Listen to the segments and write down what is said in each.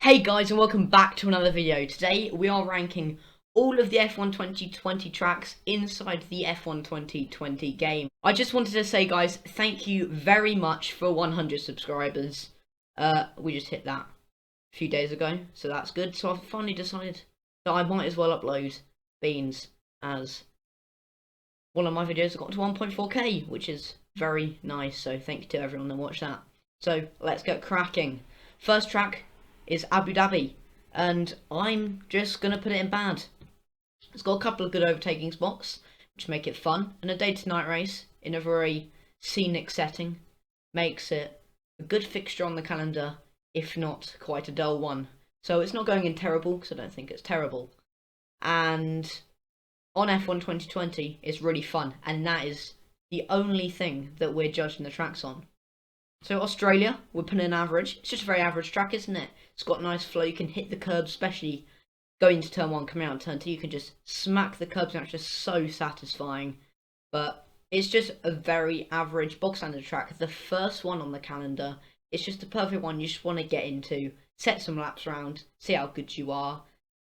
Hey guys, and welcome back to another video. Today we are ranking all of the F1 2020 tracks inside the F1 2020 game. I just wanted to say, guys, thank you very much for 100 subscribers. We just hit that a few days ago, so that's good. So I've finally decided that I might as well upload Beans as one of my videos that got to 1.4k, which is very nice. So thank you to everyone that watched that. So let's get cracking. First track is Abu Dhabi, and I'm just gonna put it in bad. It's got a couple of good overtaking spots, which make it fun, and a day-to-night race in a very scenic setting makes it a good fixture on the calendar, if not quite a dull one. So it's not going in terrible, because I don't think it's terrible. And on F1 2020, it's really fun, and that is the only thing that we're judging the tracks on. So Australia, we're putting an average. It's just a very average track, isn't it? It's got nice flow. You can hit the curbs, especially going to turn 1, coming out of turn 2. You can just smack the curbs, and it's just so satisfying. But it's just a very average bog standard track. The first one on the calendar, it's just the perfect one you just want to get into, set some laps around, see how good you are,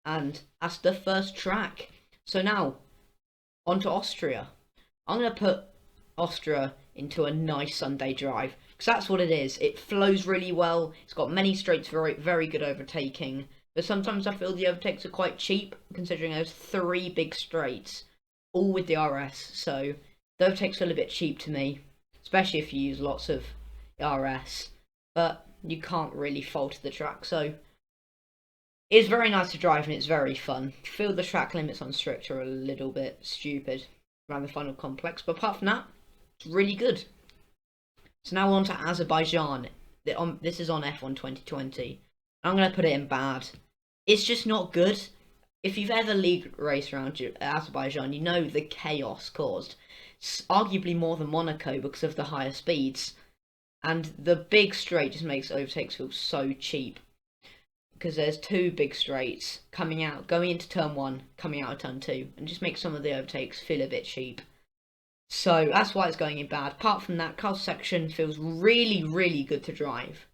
and that's the first track. So now, on to Austria. I'm going to put Austria into a nice Sunday drive, because that's what it is. It flows really well. It's got many straights, very, very good overtaking. But sometimes I feel the overtakes are quite cheap, considering there's 3 big straights, all with the RS. So the overtakes feel a bit cheap to me, especially if you use lots of RS. But you can't really fault the track. So it's very nice to drive, and it's very fun. I feel the track limits on strict are a little bit stupid around the final complex, but apart from that, it's really good. So now on to Azerbaijan. This is on F1 2020. I'm going to put it in bad. It's just not good. If you've ever league raced around Azerbaijan, you know the chaos caused. It's arguably more than Monaco because of the higher speeds. And the big straight just makes overtakes feel so cheap. Because there's 2 big straights coming out, going into turn 1, coming out of turn 2. And just makes some of the overtakes feel a bit cheap. So that's why it's going in bad. Apart from that, car section feels really, really good to drive.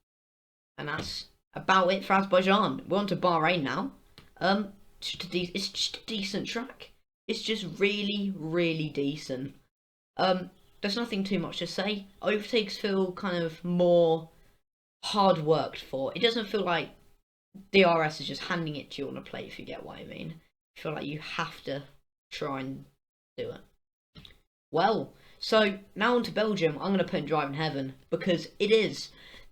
And that's about it for Azerbaijan. We're on to Bahrain now. It's just a decent track. It's just really, really decent. There's nothing too much to say. Overtakes feel kind of more hard worked for. It doesn't feel like DRS is just handing it to you on a plate, if you get what I mean. I feel like you have to try and do it. Well, so now on to Belgium. I'm going to put in driving heaven, because it is.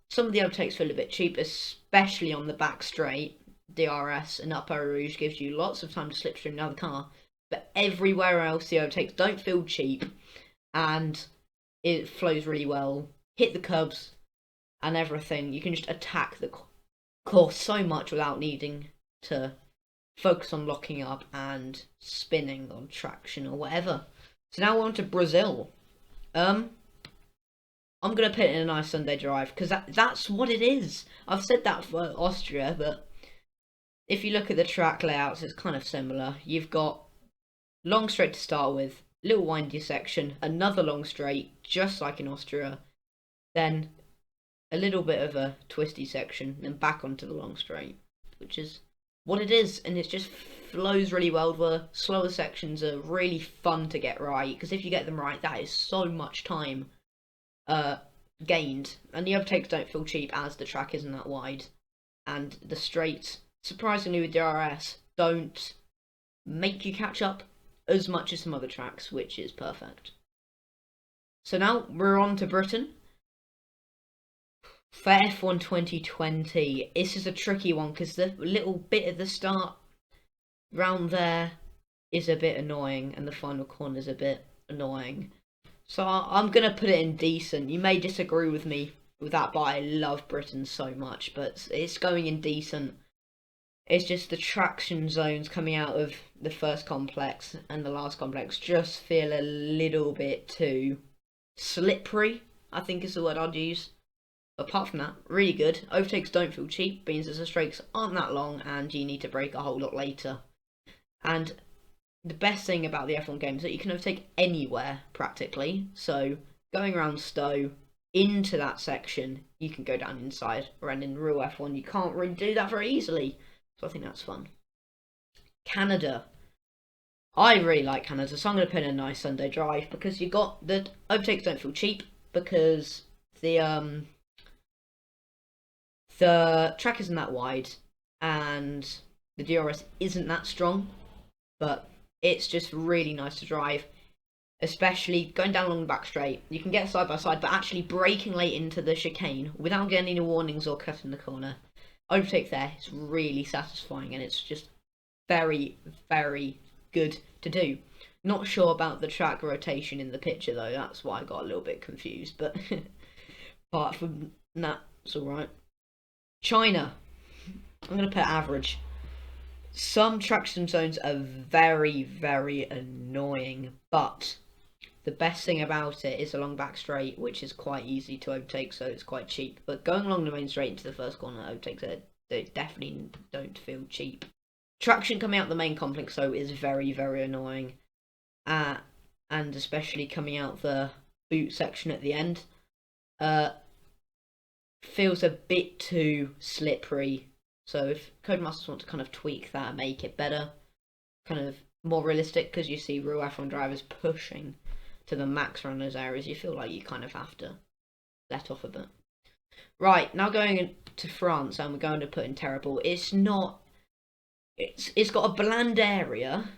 Some of the overtakes feel a bit cheap, especially on the back straight. DRS and Up Eau Rouge gives you lots of time to slipstream the other car, but everywhere else the overtakes don't feel cheap, and it flows really well. Hit the curbs and everything. You can just attack the course so much without needing to focus on locking up and spinning on traction or whatever. So now we're on to Brazil. I'm going to put it in a nice Sunday drive, because that's what it is. I've said that for Austria, but if you look at the track layouts, it's kind of similar. You've got long straight to start with, little windy section, another long straight, just like in Austria, then a little bit of a twisty section, then back onto the long straight, which is what it is, and it just flows really well. The slower sections are really fun to get right, because if you get them right, that is so much time gained, and the overtakes don't feel cheap as the track isn't that wide, and the straights, surprisingly with DRS, don't make you catch up as much as some other tracks, which is perfect. So now we're on to Britain. For F1 2020, this is a tricky one, because the little bit at the start round there is a bit annoying, and the final corner is a bit annoying. So I'm going to put it in decent. You may disagree with me with that, but I love Britain so much, but it's going in decent. It's just the traction zones coming out of the first complex and the last complex just feel a little bit too slippery, I think is the word I'd use. Apart from that, really good. Overtakes don't feel cheap, means the straights aren't that long, and you need to brake a whole lot later. And the best thing about the F1 game is that you can overtake anywhere, practically. So, going around Stowe into that section you can go down inside, and in real F1 you can't really do that very easily. So I think that's fun. Canada. I really like Canada, so I'm going to put in a nice Sunday drive because you got the overtakes don't feel cheap because the track isn't that wide and the DRS isn't that strong, but it's just really nice to drive, especially going down along the back straight. You can get side by side, but actually braking late into the chicane without getting any warnings or cutting the corner, overtake there, it's really satisfying and it's just very, very good to do. Not sure about the track rotation in the picture though, that's why I got a little bit confused, but apart from that, it's alright. China, I'm going to put average. Some traction zones are very, very annoying, but the best thing about it is along back straight, which is quite easy to overtake, so it's quite cheap. But going along the main straight into the first corner, overtakes they definitely don't feel cheap. Traction coming out the main complex, though, is very, very annoying. And especially coming out the boot section at the end. Feels a bit too slippery. So if Codemasters want to kind of tweak that and make it better, kind of more realistic, because you see real F1 drivers pushing to the max around those areas, you feel like you kind of have to let off a bit. Right, now going to France, and we're going to put in terrible. It's not... It's got a bland area.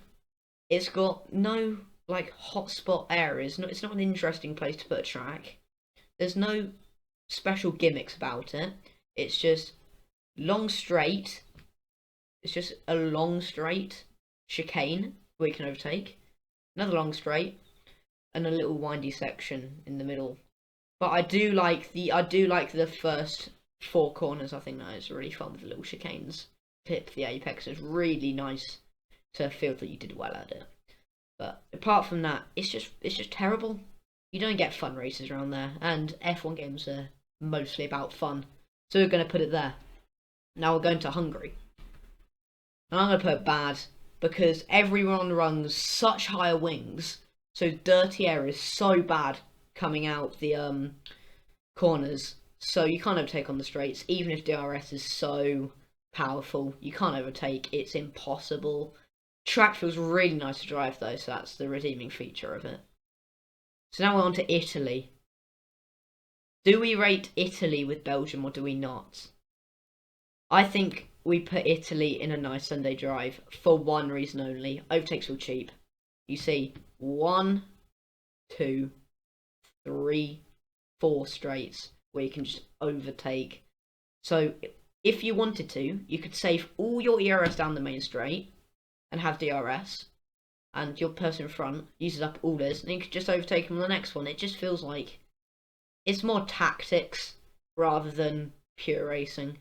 It's got no, like, hotspot areas. No, it's not an interesting place to put a track. There's no special gimmicks about it. It's just long straight. It's just a long straight chicane where you can overtake. Another long straight. And a little windy section in the middle. But I do like the first 4 corners. I think that is really fun with the little chicanes. Pip the apex is really nice to feel that you did well at it. But apart from that, it's just terrible. You don't get fun races around there, and F1 games are mostly about fun. So we're going to put it there. Now we're going to Hungary. And I'm going to put bad because everyone runs such higher wings, so dirty air is so bad coming out the corners. So you can't overtake on the straights, even if DRS is so powerful. You can't overtake, it's impossible. Track feels really nice to drive though, so that's the redeeming feature of it. So now we're on to Italy. Do we rate Italy with Belgium or do we not? I think we put Italy in a nice Sunday drive for one reason only. Overtakes feel cheap. You see 1, 2, 3, 4 straights where you can just overtake. So if you wanted to, you could save all your ERS down the main straight and have DRS, and your person in front uses up all this, and you could just overtake them on the next one. It just feels like it's more tactics rather than pure racing.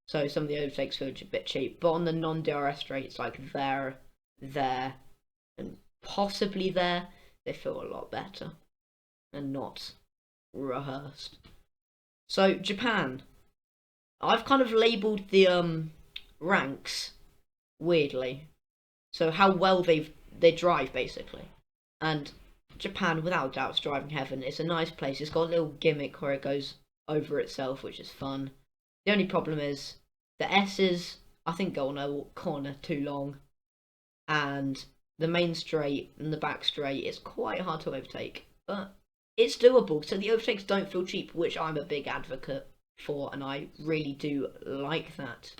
So some of the overtakes feel a bit cheap, but on the non-DRS straights, like there, and possibly there, they feel a lot better and not rehearsed. So Japan, I've kind of labelled the ranks weirdly, so how well they drive basically. And Japan, without doubt, is driving heaven. It's a nice place. It's got a little gimmick where it goes over itself, which is fun. The only problem is the S's, I think, go on a corner too long, and the main straight and the back straight is quite hard to overtake, but it's doable. So the overtakes don't feel cheap, which I'm a big advocate for, and I really do like that.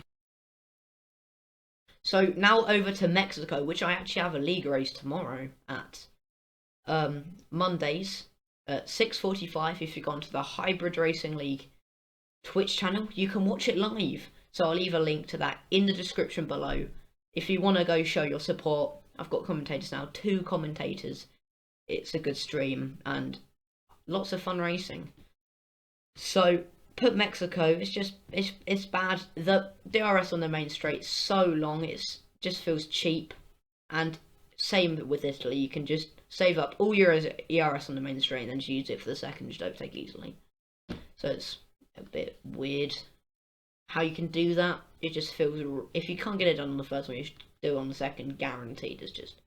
So now over to Mexico, which I actually have a league race tomorrow at Mondays at 6:45. If you've gone to the Hybrid Racing League Twitch channel, you can watch it live. So I'll leave a link to that in the description below. If you want to go show your support, I've got commentators now, 2 commentators. It's a good stream and lots of fun racing. So put Mexico, it's bad. The DRS on the main straight's so long, it's just feels cheap. And same with Italy, you can just save up all your ERS on the main straight and then just use it for the second, just overtake easily. So it's a bit weird how you can do that. It just feels, if you can't get it done on the first one, you should do it on the second, guaranteed. It's just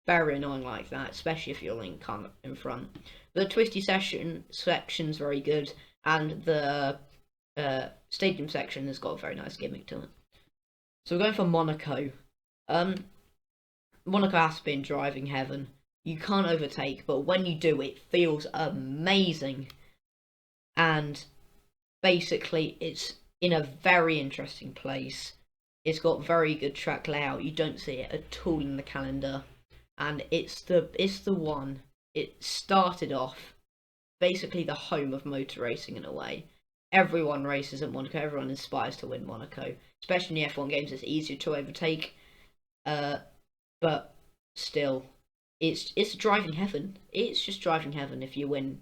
very annoying like that, especially if your link can't in front. The twisty section's very good, and the stadium section has got a very nice gimmick to it. So we're going for Monaco. Monaco has been driving heaven. You can't overtake, but when you do, it feels amazing. And basically, it's in a very interesting place. It's got very good track layout. You don't see it at all in the calendar, and it's the one. It started off basically the home of motor racing in a way. Everyone races at Monaco. Everyone aspires to win Monaco, especially in the F1 games. It's easier to overtake, but still, it's driving heaven. It's just driving heaven. If you win,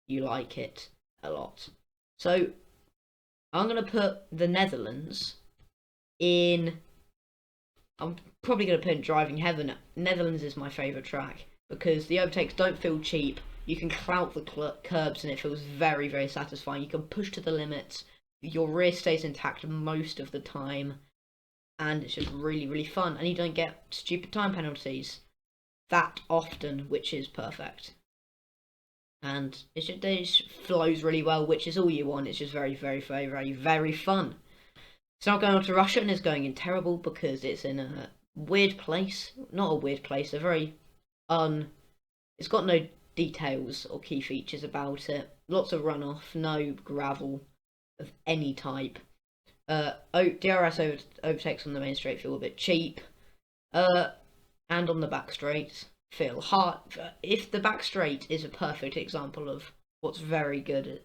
you like it a lot. So I'm gonna put the Netherlands in. I'm probably gonna put in driving heaven. Netherlands is my favourite track because the overtakes don't feel cheap. You can clout the curbs and it feels very, very satisfying. You can push to the limits. Your rear stays intact most of the time. And it's just really, really fun. And you don't get stupid time penalties that often, which is perfect. And it just flows really well, which is all you want. It's just very, very, very, very, very fun. It's not going on to Russia, and it's going in terrible because it's in a weird place. Not a weird place, a very it's got no details or key features about it. Lots of runoff, no gravel of any type. DRS overtakes on the main straight feel a bit cheap. And on the back straights feel hard. If the back straight is a perfect example of what's very good,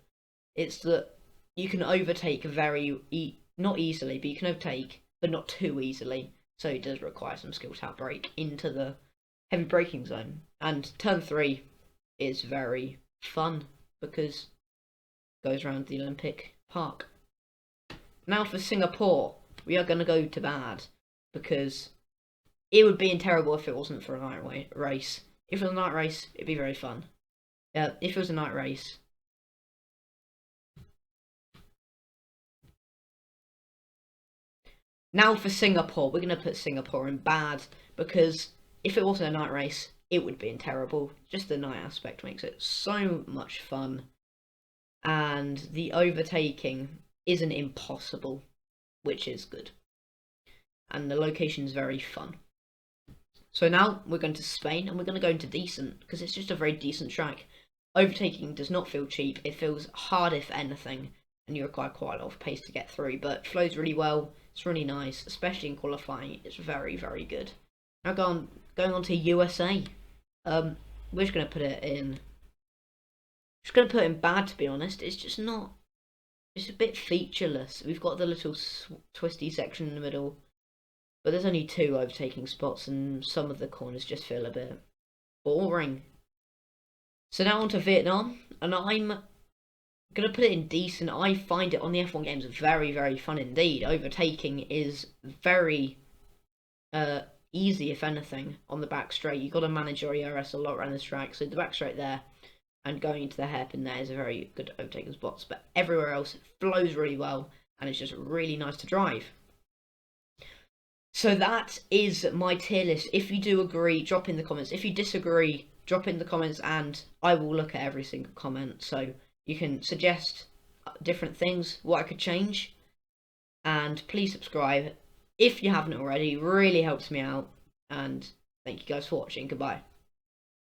it's that you can overtake not easily, but you can overtake, but not too easily. So it does require some skill to brake into the heavy braking zone. And turn 3 is very fun because it goes around the Olympic Park. Now for Singapore, we are going to go to bad because it would be terrible if it wasn't for a night race. If it was a night race, it'd be very fun. If it was a night race. Now for Singapore, we're going to put Singapore in bad because if it wasn't a night race, it would be terrible. Just the night aspect makes it so much fun. And the overtaking isn't impossible, which is good. And the location's very fun. So now we're going to Spain, and we're going to go into decent, because it's just a very decent track. Overtaking does not feel cheap. It feels hard, if anything, and you require quite a lot of pace to get through, but it flows really well. It's really nice, especially in qualifying. It's very, very good. Now going on to USA. We're just going to put it in. Just going to put it in bad, to be honest. It's just not. It's a bit featureless. We've got the little twisty section in the middle, but there's only 2 overtaking spots, and some of the corners just feel a bit boring. So now on to Vietnam, and I'm going to put it in decent. I find it on the F1 games very, very fun indeed. Overtaking is very easy, if anything, on the back straight. You've got to manage your ERS a lot around this track, so the back straight there and going into the hairpin there is a very good overtaking spots, but everywhere else it flows really well and it's just really nice to drive. So that is my tier list. If you do agree, drop in the comments. If you disagree, drop in the comments and I will look at every single comment. So you can suggest different things, what I could change, and please subscribe if you haven't already. It really helps me out, and thank you guys for watching. Goodbye.